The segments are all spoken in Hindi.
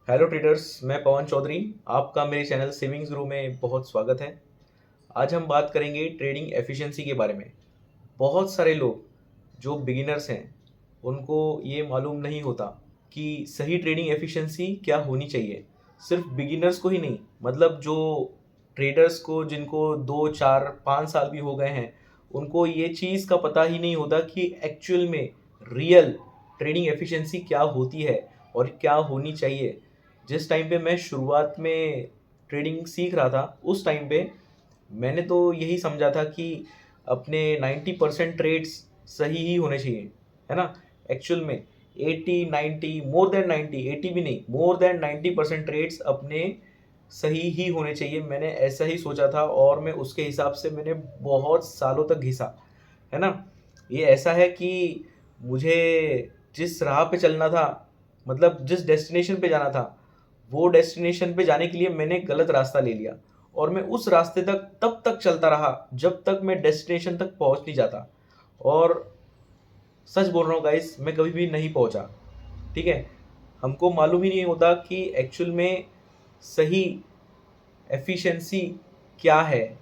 हेलो ट्रेडर्स, मैं पवन चौधरी। आपका मेरे चैनल सेविंग्स गुरु में बहुत स्वागत है। आज हम बात करेंगे ट्रेडिंग एफिशिएंसी के बारे में। बहुत सारे लोग जो बिगिनर्स हैं उनको ये मालूम नहीं होता कि सही ट्रेडिंग एफिशिएंसी क्या होनी चाहिए। सिर्फ बिगिनर्स को ही नहीं, मतलब जो ट्रेडर्स को जिनको 2 4 5 साल भी हो गए हैं उनको ये चीज़ का पता ही नहीं होता कि एक्चुअल में रियल ट्रेडिंग एफिशिएंसी क्या होती है और क्या होनी चाहिए। जिस टाइम पे मैं शुरुआत में ट्रेडिंग सीख रहा था उस टाइम पे मैंने तो यही समझा था कि अपने 90% ट्रेड्स सही ही होने चाहिए, है ना। एक्चुअल में 80 90 मोर देन 90, 80 भी नहीं, मोर देन 90% ट्रेड्स अपने सही ही होने चाहिए। मैंने ऐसा ही सोचा था और मैं उसके हिसाब से मैंने बहुत सालों तक घिसा, है ना। ये ऐसा है कि मुझे जिस राह पे चलना था, मतलब जिस डेस्टिनेशन पे जाना था, वो डेस्टिनेशन पे जाने के लिए मैंने गलत रास्ता ले लिया और मैं उस रास्ते तक तब तक चलता रहा जब तक मैं डेस्टिनेशन तक पहुंच नहीं जाता। और सच बोल रहा हूँ गाइस, मैं कभी भी नहीं पहुंचा। ठीक है, हमको मालूम ही नहीं होता कि एक्चुअल में सही एफिशिएंसी क्या है,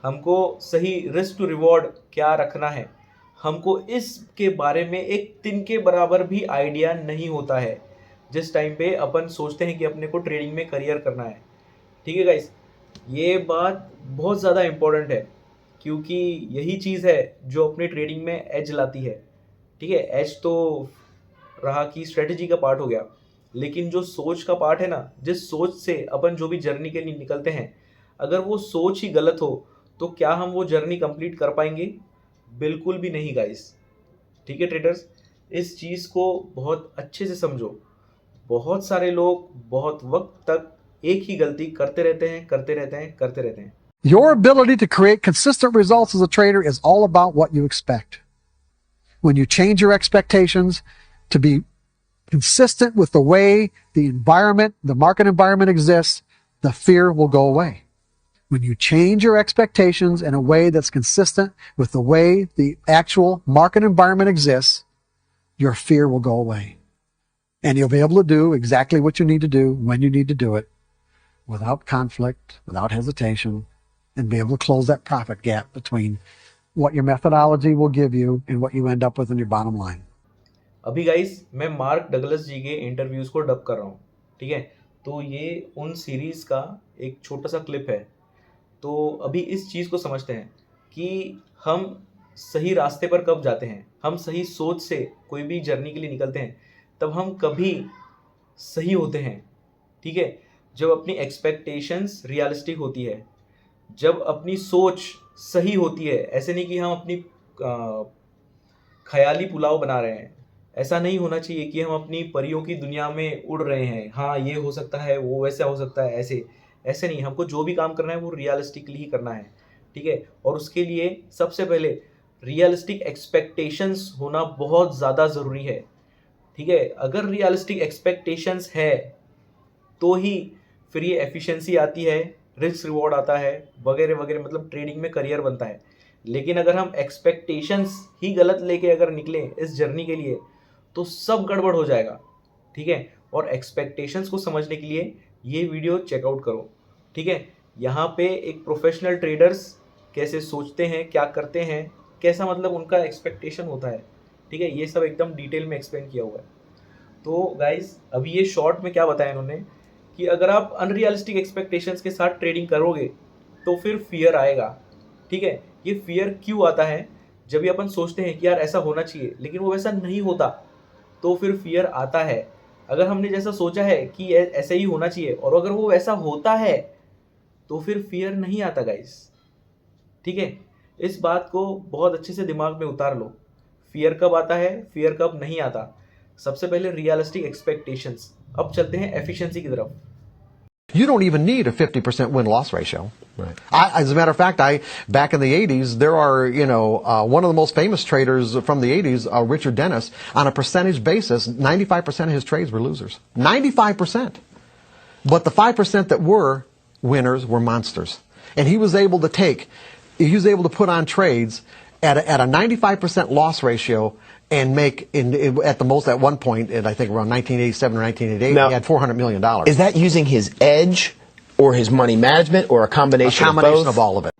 हमको सही रिस्क टू रिवॉर्ड क्या रखना है। हमको इसके बारे में एक तिनके बराबर भी आइडिया नहीं होता है जिस टाइम पे अपन सोचते हैं कि अपने को ट्रेडिंग में करियर करना है। ठीक है गाइस, ये बात बहुत ज़्यादा इम्पोर्टेंट है क्योंकि यही चीज़ है जो अपने ट्रेडिंग में एज लाती है। ठीक है, एज तो रहा कि स्ट्रेटजी का पार्ट हो गया, लेकिन जो सोच का पार्ट है ना, जिस सोच से अपन जो भी जर्नी के लिए निकलते हैं, अगर वो सोच ही गलत हो तो क्या हम वो जर्नी कंप्लीट कर पाएंगे? बिल्कुल भी नहीं गाइस। ठीक है ट्रेडर्स, इस चीज़ को बहुत अच्छे से समझो। बहुत सारे लोग बहुत वक्त तक एक ही गलती करते रहते हैं, करते रहते हैं, करते रहते हैं। Your ability to create consistent results as a trader is all about what you expect. When you change your expectations to be consistent with the way the environment, the market environment exists, the fear will go away. When you change your expectations in a way that's consistent with the way the actual market environment exists, your fear will go away. And you'll be able to do exactly what you need to do when you need to do it without conflict, without hesitation, and be able to close that profit gap between what your methodology will give you and what you end up with in your bottom line. अभी गाइस मैं मार्क डगलस जी के इंटरव्यूज़ को डब कर रहा हूँ। ठीक है, तो ये उन सीरीज़ का एक छोटा सा क्लिप है। तो अभी इस चीज़ को समझते हैं कि हम सही रास्ते पर कब जाते हैं, हम सही सोच से कोई भी जर्नी के लिए निकलते हैं तब हम कभी सही होते हैं। ठीक है, जब अपनी एक्सपेक्टेशंस रियलिस्टिक होती है, जब अपनी सोच सही होती है। ऐसे नहीं कि हम अपनी ख्याली पुलाव बना रहे हैं। ऐसा नहीं होना चाहिए कि हम अपनी परियों की दुनिया में उड़ रहे हैं, हाँ ये हो सकता है, वो वैसा हो सकता है, ऐसे ऐसे नहीं। हमको जो भी काम करना है वो रियलिस्टिकली ही करना है। ठीक है, और उसके लिए सबसे पहले रियलिस्टिक एक्सपेक्टेशंस होना बहुत ज़्यादा ज़रूरी है। ठीक है, अगर रियलिस्टिक एक्सपेक्टेशंस है तो ही फिर ये एफिशिएंसी आती है, रिस्क रिवॉर्ड आता है, वगैरह वगैरह, मतलब ट्रेडिंग में करियर बनता है। लेकिन अगर हम एक्सपेक्टेशंस ही गलत लेके अगर निकलें इस जर्नी के लिए तो सब गड़बड़ हो जाएगा। ठीक है, और एक्सपेक्टेशंस को समझने के लिए ये वीडियो चेकआउट करो। ठीक है, यहाँ पे एक प्रोफेशनल ट्रेडर्स कैसे सोचते हैं, क्या करते हैं, कैसा मतलब उनका एक्सपेक्टेशन होता है। ठीक है, ये सब एकदम डिटेल में एक्सप्लेन किया हुआ है। तो गाइज अभी ये शॉर्ट में क्या बताया इन्होंने कि अगर आप अनरियलिस्टिक एक्सपेक्टेशंस के साथ ट्रेडिंग करोगे तो फिर फियर आएगा। ठीक है, ये फियर क्यों आता है? जब भी अपन सोचते हैं कि यार ऐसा होना चाहिए लेकिन वो वैसा नहीं होता तो फिर फियर आता है। अगर हमने जैसा सोचा है कि ऐसे ही होना चाहिए और अगर वो वैसा होता है तो फिर फियर नहीं आता गाइस। ठीक है, इस बात को बहुत अच्छे से दिमाग में उतार लो। फियर कब आता है, फियर कब नहीं आता। सबसे पहले रियलिस्टिक एक्सपेक्टेशंस। अब चलते हैं एफिशिएंसी की तरफ। You don't even need a 50% win-loss ratio. Right. As a matter of fact, back in the 80s, there are, one of the most famous traders from the 80s, Richard Dennis, on a percentage basis, 95% of his trades were losers. 95%. But the 5% that were winners were monsters. And he was able to put on trades at a 95% loss ratio and make at the most at one point, and I think around 1987 or 1988, Now, he had $400 million. Is that using his edge or his money management or a combination of both? of all of it.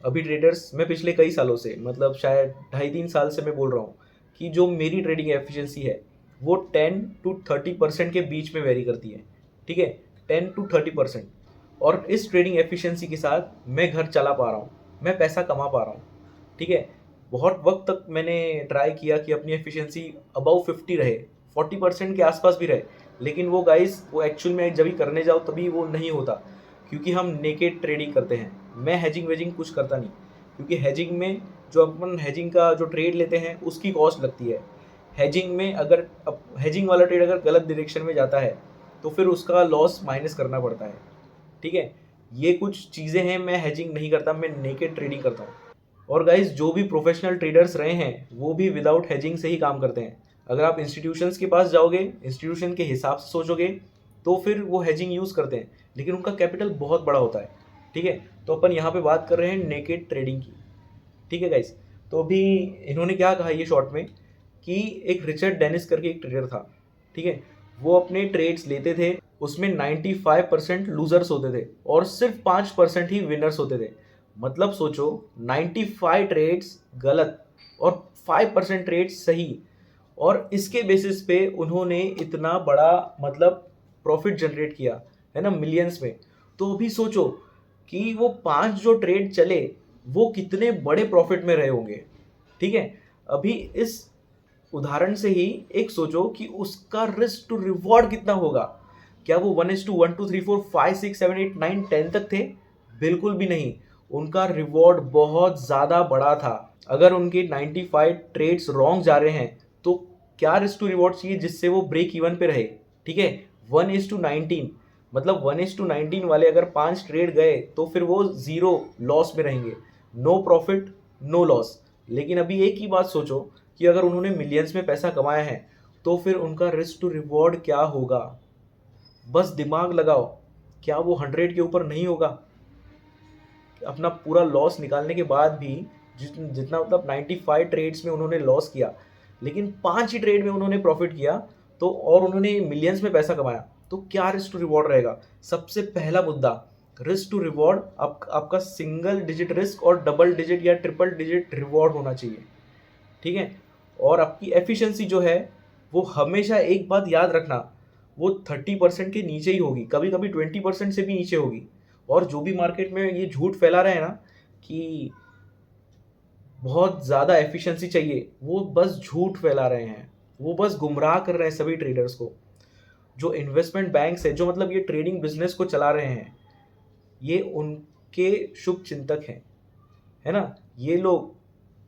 अभी ट्रेडर्स, मैं पिछले कई सालों से, मतलब शायद 2.5-3 साल से मैं बोल रहा हूँ कि जो मेरी ट्रेडिंग एफिशिएंसी है वो 10 to 30% के बीच में वेरी करती है, ठीक है, 10 to 30%। और इस ट्रेडिंग एफिशिएंसी के साथ मैं घर चला पा रहा हूँ, मैं पैसा कमा पा रहा हूँ, ठीक है। बहुत वक्त तक मैंने ट्राई किया कि अपनी एफिशिएंसी अबव 50 रहे, 40% के आसपास भी रहे, लेकिन वो गाइस, वो एक्चुअल में जब भी करने जाओ तभी वो नहीं होता, क्योंकि हम नेकेड ट्रेडिंग करते हैं। मैं हैजिंग वेजिंग कुछ करता नहीं, क्योंकि हैजिंग में जो अपन हैजिंग का जो ट्रेड लेते हैं उसकी कॉस्ट लगती है। हैजिंग में अगर हैजिंग वाला ट्रेड अगर गलत डायरेक्शन में जाता है तो फिर उसका लॉस माइनस करना पड़ता है, ठीक है। ये कुछ चीज़ें हैं, मैं हैजिंग नहीं करता, मैं नेकेड ट्रेडिंग करता हूँ। और गाइस, जो भी प्रोफेशनल ट्रेडर्स रहे हैं वो भी विदाउट हैजिंग से ही काम करते हैं। अगर आप इंस्टीट्यूशंस के पास जाओगे, इंस्टीट्यूशन के हिसाब से सोचोगे तो फिर वो हैजिंग यूज़ करते हैं, लेकिन उनका कैपिटल बहुत बड़ा होता है, ठीक है। तो अपन यहाँ पे बात कर रहे हैं नेकेड ट्रेडिंग की, ठीक है गाइस। तो अभी इन्होंने क्या कहा ये शॉर्ट में कि एक रिचर्ड डेनिस करके एक ट्रेडर था, ठीक है, वो अपने ट्रेड्स लेते थे, उसमें 95% लूजर्स होते थे और सिर्फ 5% ही विनर्स होते थे। मतलब सोचो, 95 ट्रेड्स गलत और 5% ट्रेड्स सही, और इसके बेसिस पे उन्होंने इतना बड़ा मतलब प्रॉफिट जनरेट किया है ना, मिलियंस में। तो अभी सोचो कि वो 5 जो ट्रेड चले वो कितने बड़े प्रॉफिट में रहे होंगे, ठीक है। अभी इस उदाहरण से ही एक सोचो कि उसका रिस्क टू रिवॉर्ड कितना होगा। क्या वो 1:1, 2, 3, 4, 5, 6, 7, 8, 9, 10 तक थे? बिल्कुल भी नहीं। उनका रिवॉर्ड बहुत ज़्यादा बड़ा था। अगर उनके 95 ट्रेड्स रॉन्ग जा रहे हैं तो क्या रिस्क टू रिवॉर्ड चाहिए जिससे वो ब्रेक इवन पे रहे, ठीक है। 1:19, मतलब 1:19 वाले अगर 5 ट्रेड गए तो फिर वो 0 लॉस में रहेंगे, नो प्रॉफिट नो लॉस। लेकिन अभी एक ही बात सोचो कि अगर उन्होंने मिलियंस में पैसा कमाया है तो फिर उनका रिस्क टू रिवॉर्ड क्या होगा। बस दिमाग लगाओ, क्या वो 100 के ऊपर नहीं होगा? अपना पूरा लॉस निकालने के बाद भी जितना मतलब 95 ट्रेड्स में उन्होंने लॉस किया, लेकिन 5 ही ट्रेड में उन्होंने प्रॉफिट किया, तो और उन्होंने मिलियंस में पैसा कमाया, तो क्या रिस्क टू रिवॉर्ड रहेगा? सबसे पहला मुद्दा, रिस्क टू रिवॉर्ड आपका सिंगल डिजिट रिस्क और डबल डिजिट या ट्रिपल डिजिट रिवॉर्ड होना चाहिए, ठीक है। और आपकी एफिशिएंसी जो है वो हमेशा एक बात याद रखना, वो 30% के नीचे ही होगी, कभी कभी 20% से भी नीचे होगी। और जो भी मार्केट में ये झूठ फैला रहे हैं ना कि बहुत ज़्यादा एफिशिएंसी चाहिए, वो बस झूठ फैला रहे हैं, वो बस गुमराह कर रहे हैं सभी ट्रेडर्स को। जो इन्वेस्टमेंट बैंक्स है, जो मतलब ये ट्रेडिंग बिजनेस को चला रहे हैं, ये उनके शुभ चिंतक हैं, है ना। ये लोग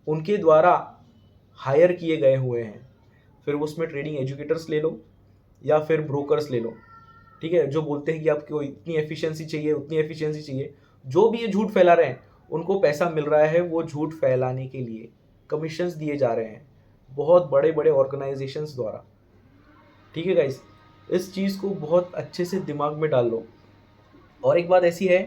उनके द्वारा हायर किए गए हुए हैं। फिर उसमें ट्रेडिंग एजुकेटर्स ले लो या फिर ब्रोकर्स ले लो, ठीक है, जो बोलते हैं कि आपको इतनी एफिशिएंसी चाहिए, उतनी एफिशिएंसी चाहिए। जो भी ये झूठ फैला रहे हैं उनको पैसा मिल रहा है वो झूठ फैलाने के लिए, कमीशंस दिए जा रहे हैं बहुत बड़े बड़े ऑर्गेनाइजेशंस द्वारा, ठीक है गाइस। इस चीज़ को बहुत अच्छे से दिमाग में डाल लो। और एक बात ऐसी है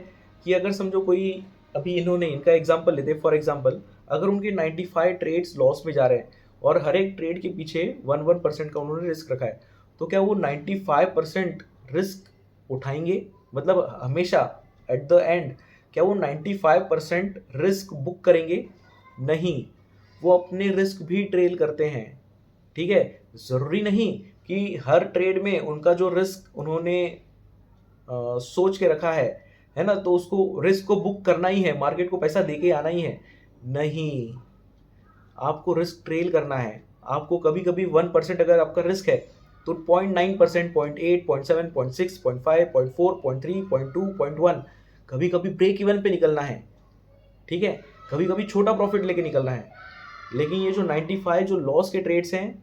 कि अगर समझो कोई, अभी इन्होंने इनका एग्जांपल लेते, फॉर एग्जांपल अगर उनके 95 ट्रेड्स लॉस में जा रहे हैं और हर एक ट्रेड के पीछे 1% का उन्होंने रिस्क रखा है, तो क्या वो 95% रिस्क उठाएंगे? मतलब हमेशा एट द एंड क्या वो 95% रिस्क बुक करेंगे? नहीं, वो अपने रिस्क भी ट्रेल करते हैं, ठीक है। ज़रूरी नहीं कि हर ट्रेड में उनका जो रिस्क उन्होंने सोच के रखा है ना, तो उसको रिस्क को बुक करना ही है, मार्केट को पैसा देके आना ही है। नहीं, आपको रिस्क ट्रेल करना है। आपको कभी कभी 1% अगर आपका रिस्क है तो 0.9%, 0.8, 0.7, 0.6, 0.5, 0.4, 0.3, 0.2, 0.1 कभी कभी ब्रेक इवन पे निकलना है, ठीक है। कभी कभी छोटा प्रॉफिट लेके निकलना है। लेकिन ये जो 95 जो लॉस के ट्रेड्स हैं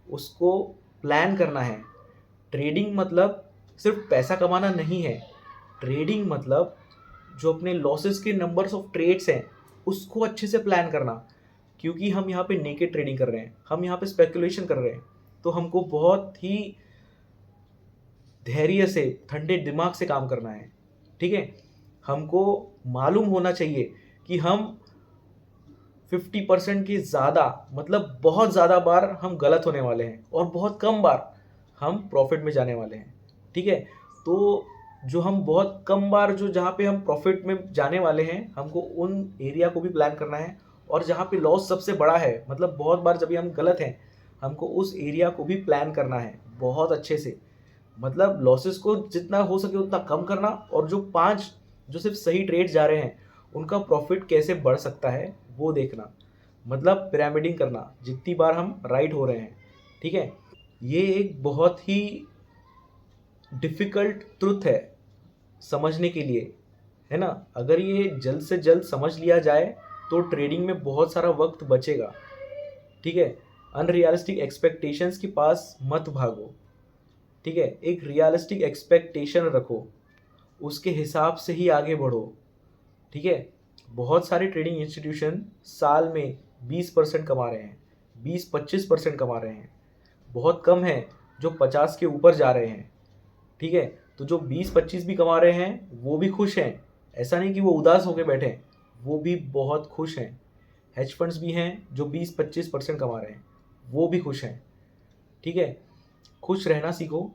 उसको प्लान करना है। ट्रेडिंग मतलब सिर्फ पैसा कमाना नहीं है। ट्रेडिंग मतलब जो अपने लॉसेस के नंबर्स ऑफ ट्रेड्स हैं उसको अच्छे से प्लान करना, क्योंकि हम यहाँ पे नेकेड ट्रेडिंग कर रहे हैं, हम यहाँ पे स्पेकुलेशन कर रहे हैं, तो हमको बहुत ही धैर्य से, ठंडे दिमाग से काम करना है, ठीक है। हमको मालूम होना चाहिए कि हम 50% की ज़्यादा, मतलब बहुत ज़्यादा बार हम गलत होने वाले हैं और बहुत कम बार हम प्रॉफिट में जाने वाले हैं। ठीक है, तो जो हम बहुत कम बार जो जहाँ पे हम प्रॉफिट में जाने वाले हैं, हमको उन एरिया को भी प्लान करना है, और जहाँ पे लॉस सबसे बड़ा है, मतलब बहुत बार जब भी हम गलत हैं, हमको उस एरिया को भी प्लान करना है बहुत अच्छे से। मतलब लॉसेस को जितना हो सके उतना कम करना, और जो 5 जो सिर्फ सही ट्रेड जा रहे हैं उनका प्रॉफिट कैसे बढ़ सकता है वो देखना। मतलब पिरामिडिंग करना जितनी बार हम राइट हो रहे हैं। ठीक है, ये एक बहुत ही डिफ़िकल्ट ट्रुथ है समझने के लिए, है ना? अगर ये जल्द से जल्द समझ लिया जाए तो ट्रेडिंग में बहुत सारा वक्त बचेगा। ठीक है, अनरियलिस्टिक एक्सपेक्टेशंस के पास मत भागो। ठीक है, एक रियलिस्टिक एक्सपेक्टेशन रखो, उसके हिसाब से ही आगे बढ़ो। ठीक है, बहुत सारे ट्रेडिंग इंस्टीट्यूशन साल में 20% कमा रहे हैं, 20-25% कमा रहे हैं। बहुत कम है जो 50 के ऊपर जा रहे हैं। ठीक है, तो जो 20-25 भी कमा रहे हैं वो भी खुश हैं, ऐसा नहीं कि वो उदास होकर बैठे हैं, वो भी बहुत खुश हैं। हेज फंड्स भी हैं जो 20-25% कमा रहे हैं, वो भी खुश हैं। ठीक है, खुश रहना सीखो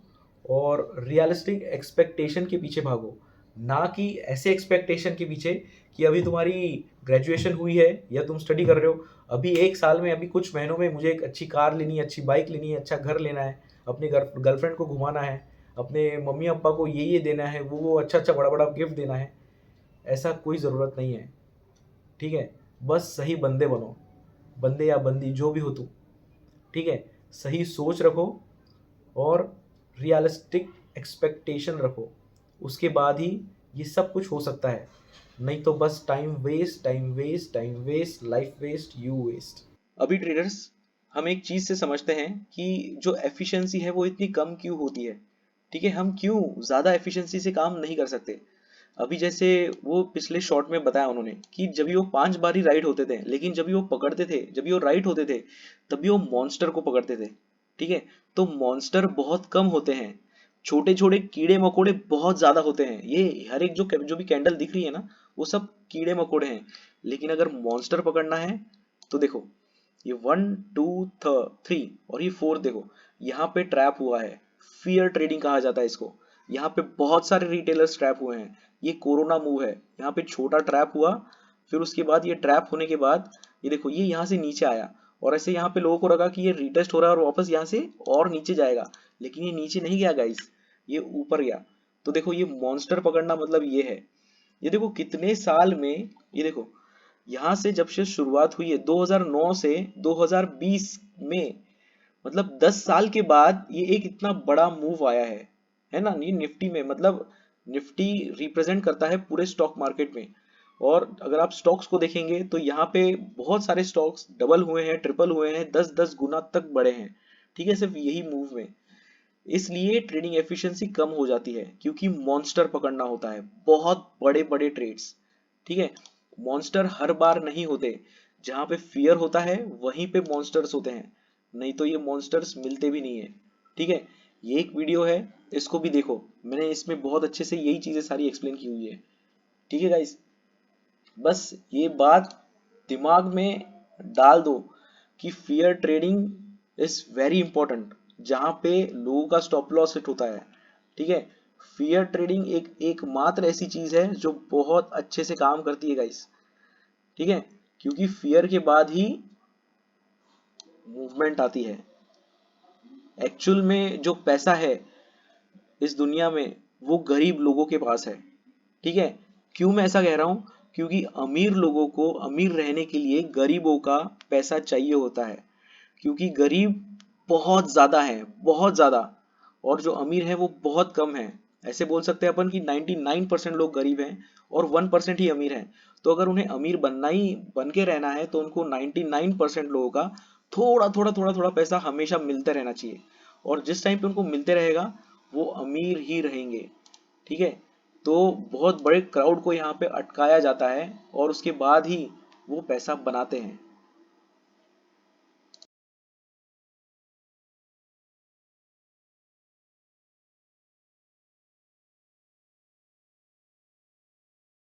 और रियलिस्टिक एक्सपेक्टेशन के पीछे भागो, ना कि ऐसे एक्सपेक्टेशन के पीछे कि अभी तुम्हारी ग्रेजुएशन हुई है या तुम स्टडी कर रहे हो, अभी 1 साल में, अभी कुछ महीनों में मुझे एक अच्छी कार लेनी है, अच्छी बाइक लेनी है, अच्छा घर लेना है, अपने गर्लफ्रेंड को घुमाना है, अपने मम्मी पापा को ये देना है, वो अच्छा अच्छा बड़ा बड़ा गिफ्ट देना है। ऐसा कोई ज़रूरत नहीं है। ठीक है, बस सही बंदे बनो, बंदे या बंदी जो भी हो तुम। ठीक है, सही सोच रखो और रियलिस्टिक एक्सपेक्टेशन रखो, उसके बाद ही ये सब कुछ हो सकता है। नहीं तो बस time waste, time waste, time waste, life waste, you waste. अभी ट्रेडर्स, हम एक चीज़ से समझते हैं कि जो एफिशिएंसी है वो इतनी कम क्यों होती है। ठीक है, हम क्यों ज़्यादा एफिशिएंसी से काम नहीं कर सकते। अभी जैसे वो पिछले शॉट में बताया उन्होंने कि जब भी वो 5 बार ही राइट होते थे, लेकिन जब भी वो पकड़ते थे, जब भी वो राइट होते थे, तभी वो मॉन्स्टर को पकड़ते थे। ठीक है, तो मॉन्स्टर बहुत कम होते हैं, छोटे छोटे कीड़े मकोड़े बहुत ज्यादा होते हैं। ये हर एक जो भी कैंडल दिख रही है ना, वो सब कीड़े मकोड़े हैं। लेकिन अगर मॉन्स्टर पकड़ना है तो देखो, ये 1 2 3 और ये 4, देखो यहाँ पे ट्रैप हुआ है। फियर ट्रेडिंग कहा जाता है इसको। यहाँ पे बहुत सारे रिटेलर्स ट्रैप हुए हैं। ये कोरोना मूव है, यहाँ पे छोटा ट्रैप हुआ, फिर उसके बाद ये ट्रैप होने के बाद ये देखो ये यहाँ से नीचे आया, और ऐसे यहाँ पे लोगों को लगा कि ये रिटेस्ट हो रहा है और वापस यहाँ से और नीचे जाएगा, लेकिन ये नीचे नहीं गया गाइस, ये ऊपर गया। तो देखो ये मॉन्स्टर पकड़ना मतलब ये है। ये देखो कितने साल में, ये देखो यहाँ से जब से शुरुआत हुई है 2009 से 2020 में, मतलब 10 साल के बाद ये एक इतना बड़ा मूव आया है ना। ये निफ्टी में, मतलब निफ्टी रिप्रेजेंट करता है पूरे स्टॉक मार्केट में। और अगर आप स्टॉक्स को देखेंगे तो यहाँ पे बहुत सारे स्टॉक्स डबल हुए हैं, ट्रिपल हुए हैं, 10-10 गुना तक बढ़े हैं। ठीक है, सिर्फ यही मूव में। इसलिए ट्रेडिंग एफिशिएंसी कम हो जाती है, क्योंकि मॉन्स्टर पकड़ना होता है, बहुत बड़े बड़े ट्रेड्स। ठीक है, मॉन्स्टर हर बार नहीं होते। जहां पे फियर होता है वहीं पे मॉन्स्टर्स होते हैं, नहीं तो ये मॉन्स्टर्स मिलते भी नहीं है। ठीक है, ये एक वीडियो है, इसको भी देखो, मैंने इसमें बहुत अच्छे से यही चीजें सारी एक्सप्लेन की हुई है। ठीक है गाइस, बस ये बात दिमाग में डाल दो कि fear trading is very important, जहां पे लोगों का स्टॉप लॉस हिट होता है। ठीक है, फियर ट्रेडिंग एकमात्र ऐसी चीज है जो बहुत अच्छे से काम करती है गाइस। ठीक है, क्योंकि फियर के बाद ही मूवमेंट आती है। एक्चुअल में जो पैसा है इस दुनिया में वो गरीब लोगों के पास है। ठीक है, क्यों मैं ऐसा कह रहा हूं, क्योंकि अमीर लोगों को अमीर रहने के लिए गरीबों का पैसा चाहिए होता है, क्योंकि गरीब बहुत ज्यादा है, बहुत ज्यादा, और जो अमीर है वो बहुत कम है। ऐसे बोल सकते हैं अपन कि 99% लोग गरीब हैं और 1% ही अमीर हैं। तो अगर उन्हें अमीर बनना ही बन के रहना है तो उनको 99% लोगों का थोड़ा थोड़ा थोड़ा थोड़ा पैसा हमेशा मिलते रहना चाहिए, और जिस टाइम पे उनको मिलते रहेगा वो अमीर ही रहेंगे। ठीक है, तो बहुत बड़े क्राउड को यहाँ पे अटकाया जाता है और उसके बाद ही वो पैसा बनाते हैं।